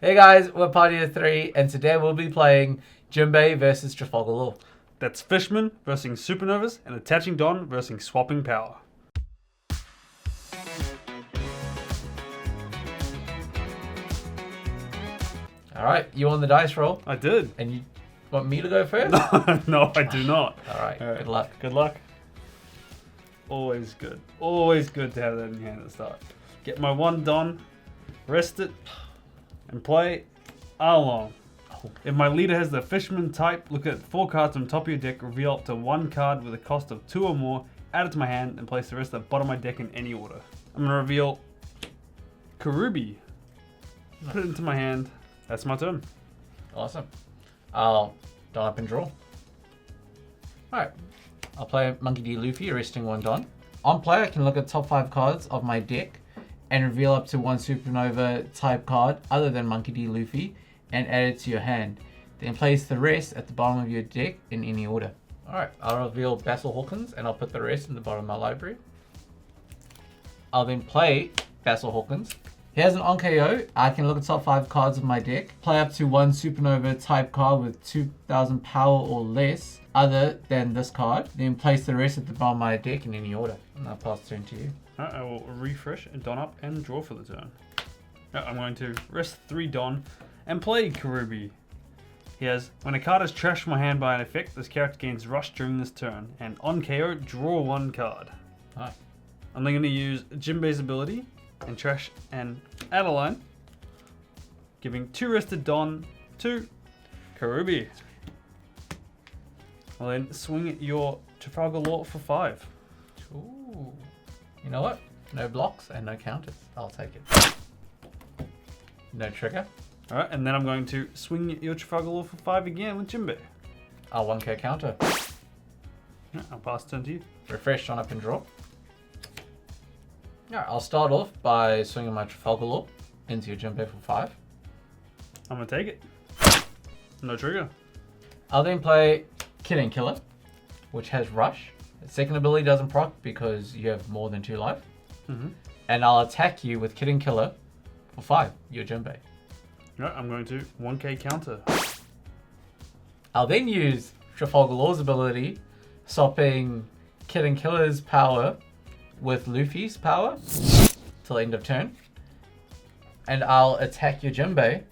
Hey guys, we're Party of 3, and today we'll be playing Jinbe versus Trafalgar Law. That's Fishman versus Supernovas and Attaching Don versus Swapping Power. Alright, you on the dice roll, I did. and you want me to go first? No, I do not. Alright, All right. good luck. Good luck. Always good. Always good to have that in hand at the start. Get my one Don, rest it, and play along. If my leader has the Fishman type, look at 4 cards on top of your deck, reveal up to 1 card with a cost of 2 or more, add it to my hand, and place the rest at the bottom of my deck in any order. I'm going to reveal Karubi. Put it into my hand. That's my turn. Awesome. I'll Don up and draw. Alright, I'll play Monkey D. Luffy, arresting 1 Don. On play, I can look at top 5 cards of my deck and reveal up to 1 Supernova type card other than Monkey D. Luffy and add it to your hand. Then place the rest at the bottom of your deck in any order. Alright, I'll reveal Basil Hawkins and I'll put the rest in the bottom of my library. I'll then play Basil Hawkins. He has an on KO. I can look at top 5 cards of my deck, play up to 1 Supernova type card with 2000 power or less other than this card, then place the rest at the bottom of my deck in any order. And I'll pass the turn to you. Alright, I will refresh and Don up and draw for the turn. I'm going to rest 3 Don and play Karubi. He has, when a card is trashed from my hand by an effect, this character gains rush during this turn, and on KO, draw 1 card. Alright. I'm then going to use Jinbe's ability and trash and add a line, giving 2 rested Don to Karubi. I'll then swing your Trafalgar Law for 5. Ooh. You know what? No blocks and no counters. I'll take it. No trigger. Alright, and then I'm going to swing your Trafalgar Law for 5 again with Jinbe. I'll 1k counter. I'll pass turn to you. Refresh, on up and draw. Alright, I'll start off by swinging my Trafalgar Law into your Jinbe for 5. I'm going to take it. No trigger. I'll then play Kidding Killer, which has Rush. Its second ability doesn't proc because you have more than 2 life. And I'll attack you with Kidding Killer for 5, your Jinbe. Right, I'm going to 1k counter. I'll then use Trafalgar Law's ability, swapping Kidding Killer's power with Luffy's power till end of turn. And I'll attack your Jinbe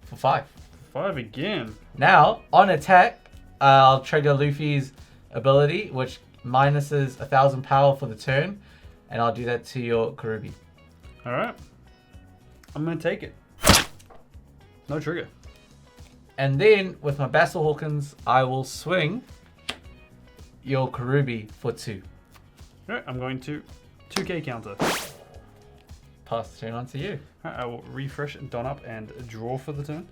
for 5. 5 again. Now, on attack, I'll trigger Luffy's ability, which minuses 1000 power for the turn. And I'll do that to your Karubi. Alright. I'm going to take it. No trigger. And then, with my Basil Hawkins, I will swing your Karubi for 2. Alright, I'm going to 2k counter. Pass the turn on to you. Alright, I will refresh and Don up and draw for the turn.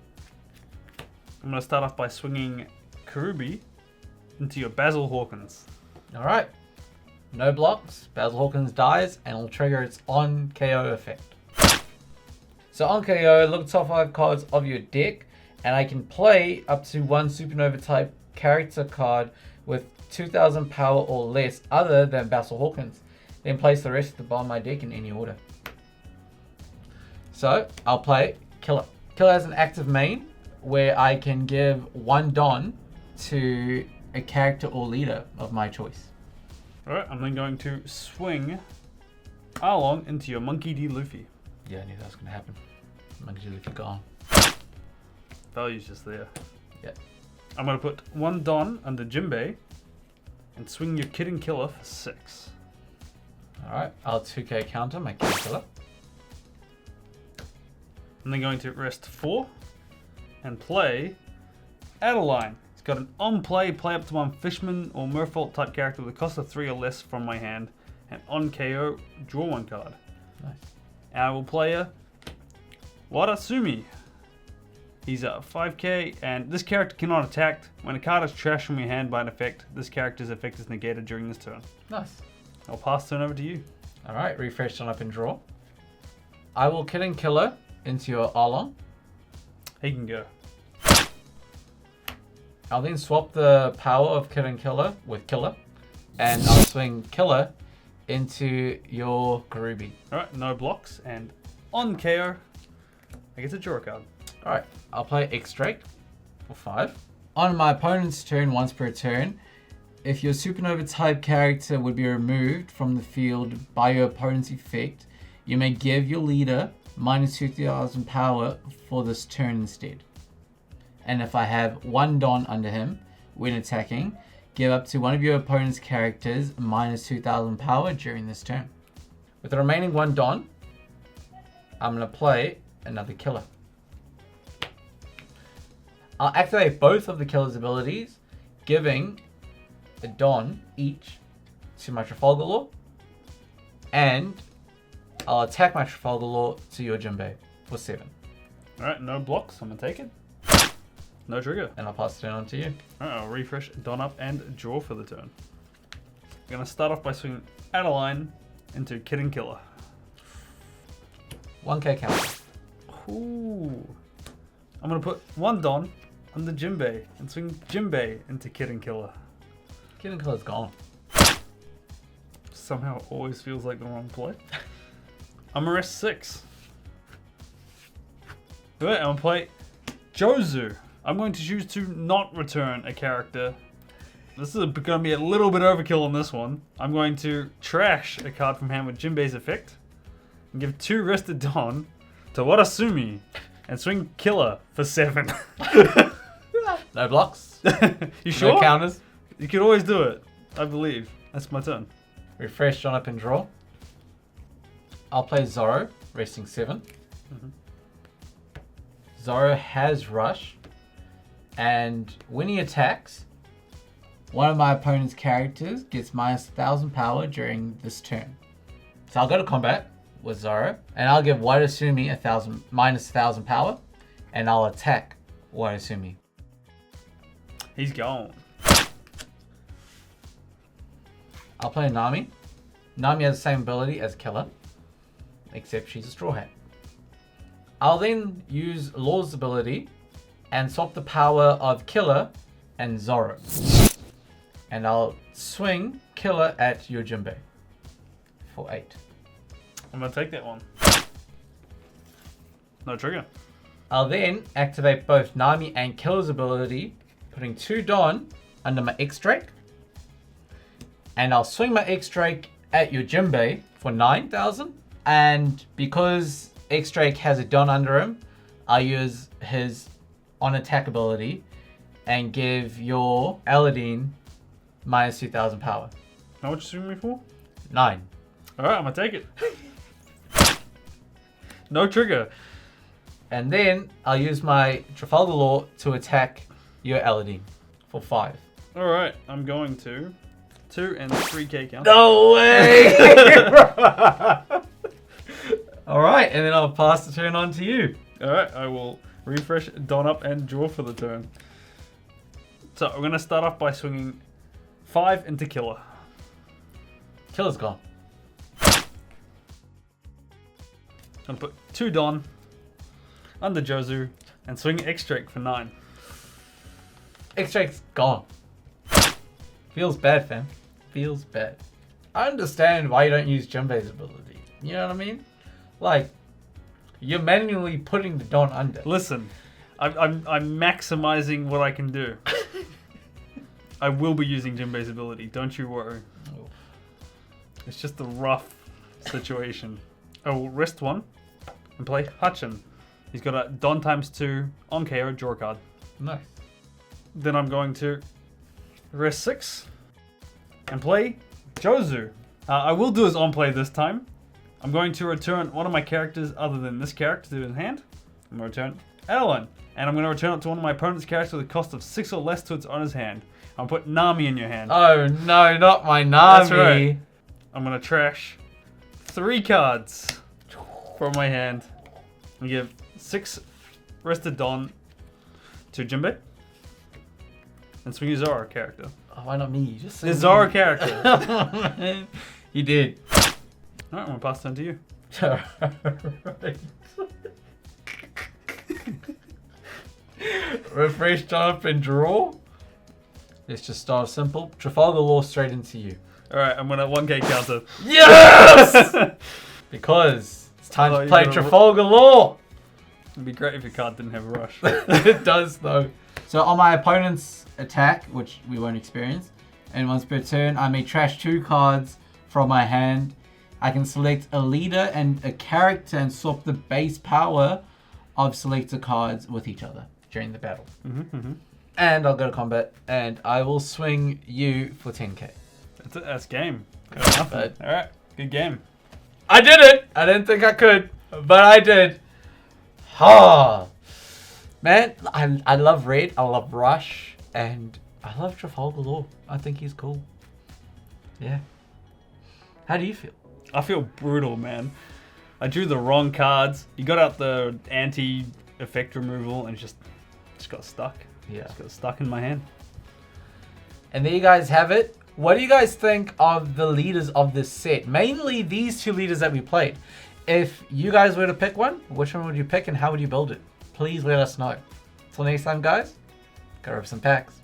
I'm going to start off by swinging Karubi into your Basil Hawkins. Alright. No blocks. Basil Hawkins dies and will trigger its on KO effect. So on KO, look at top 5 cards of your deck, and I can play up to 1 Supernova type character card with 2000 power or less other than Basil Hawkins. Then place the rest at the bottom of my deck in any order. So I'll play Killer. Killer has an active main where I can give 1 Don to a character or leader of my choice. Alright, I'm then going to swing Arlong into your Monkey D. Luffy. Yeah, I knew that was going to happen. Monkey D. Luffy gone. Value's just there. Yeah. I'm going to put 1 Don under Jinbe and swing your Kidding Killer for 6. Alright, I'll 2k counter my Kidding Killer. I'm then going to rest 4 and play Adeline. It's got an on play up to 1 Fishman or Merfolk type character with a cost of 3 or less from my hand, and on KO, draw 1 card. Nice. And I will play a Warasumi. He's a 5k, and this character cannot attack. When a card is trashed from your hand by an effect, this character's effect is negated during this turn. Nice. I'll pass turn over to you. Alright, refresh on up and draw. I will Kidding Killer into your Arlong. He can go. I'll then swap the power of Kidding Killer with Killer. And I'll swing Killer into your Karubi. Alright, no blocks, and on KO, I get to draw a card. Alright, I'll play Extract for 5. On my opponent's turn, once per turn, if your supernova type character would be removed from the field by your opponent's effect, you may give your leader minus 2,000 power for this turn instead. And if I have 1 Don under him, when attacking, give up to one of your opponent's characters minus 2,000 power during this turn. With the remaining 1 Don, I'm going to play another killer. I'll activate both of the killer's abilities, giving a Don each to my Trafalgar Law, and I'll attack my Trafalgar Law to your Jinbe for 7. Alright, no blocks. I'm going to take it. No trigger. And I'll pass it on to you. Alright, I'll refresh, don up, and draw for the turn. I'm going to start off by swinging Adeline into Kid and Killer. 1k counter. Ooh. I'm going to put 1 Don under Jinbe and swing Jinbe into Kid and Killer. Kid and Killer's gone. Somehow it always feels like the wrong play. I'm going to rest 6. Alright, I'm going to play Jozu. I'm going to choose to not return a character. This is going to be a little bit overkill on this one. I'm going to trash a card from hand with Jinbe's effect and give 2 rested Don to Warasumi and swing Killer for 7. No blocks. You sure? No counters. You can always do it. I believe. That's my turn. Refresh, John up and draw. I'll play Zoro, resting 7. Zoro has Rush, and when he attacks, one of my opponent's characters gets minus 1,000 power during this turn. So I'll go to combat with Zoro, and I'll give Warasumi minus 1,000 power, and I'll attack Warasumi. He's gone. I'll play Nami. Nami has the same ability as Killer, except she's a Straw Hat. I'll then use Law's ability and swap the power of Killer and Zoro. And I'll swing Killer at your Jinbe for 8. I'm going to take that one. No trigger. I'll then activate both Nami and Killer's ability, putting 2 Don under my X-Drake. And I'll swing my X-Drake at your Jinbe for 9,000. And because X-Drake has a Don under him, I'll use his on-attack ability and give your Aladdin minus 2,000 power. How much you swing me for? 9. Alright, I'm going to take it. No trigger. And then I'll use my Trafalgar Law to attack your Aladdin for 5. Alright, I'm going to 2 and 3k count. No way! Alright, and then I'll pass the turn on to you. Alright, I will refresh, don up, and draw for the turn. So we're going to start off by swinging 5 into Killer. Killer's gone. I'm going to put 2 Don under Jozu and swing X-Drake for 9. X-Drake's gone. Feels bad, fam. Feels bad. I understand why you don't use Jinbe's ability. You know what I mean? Like, you're manually putting the Don under. Listen, I'm maximizing what I can do. I will be using Jinbe's ability, don't you worry. Oh. It's just a rough situation. I will rest 1 and play Hutchin. He's got a Don ×2 on KO, draw a card. Nice. Then I'm going to rest 6 and play Jozu. I will do his on play this time. I'm going to return one of my characters other than this character to his hand. I'm going to return Adeline. And I'm going to return it to one of my opponent's characters with a cost of 6 or less to its owner's hand. I'll put Nami in your hand. Oh no, not my Nami. That's right. I'm going to trash 3 cards from my hand and give 6 rested Don to Jinbe and swing your Zoro character. Oh, why not me? You just The Zoro character. You did. Alright, I'm going to pass it on to you. Right. Refresh, turn up, and draw. Let's just start simple. Trafalgar Law straight into you. Alright, I'm going to 1k counter. Yes! Because it's time to play Trafalgar Law. It'd be great if your card didn't have rush. It does though. So on my opponent's attack, which we won't experience, and once per turn, I may trash 2 cards from my hand. I can select a leader and a character and swap the base power of selected cards with each other during the battle. And I'll go to combat, and I will swing you for 10k. That's game. Good enough, bud. All right, good game. I did it! I didn't think I could, but I did. Ha! Man, I love Red, I love Rush, and I love Trafalgar Law. I think he's cool. Yeah. How do you feel? I feel brutal, man. I drew the wrong cards. You got out the anti-effect removal and just got stuck. Yeah. Just got stuck in my hand. And there you guys have it. What do you guys think of the leaders of this set? Mainly these 2 leaders that we played. If you guys were to pick one, which one would you pick and how would you build it? Please let us know. Till next time, guys, go rip some packs.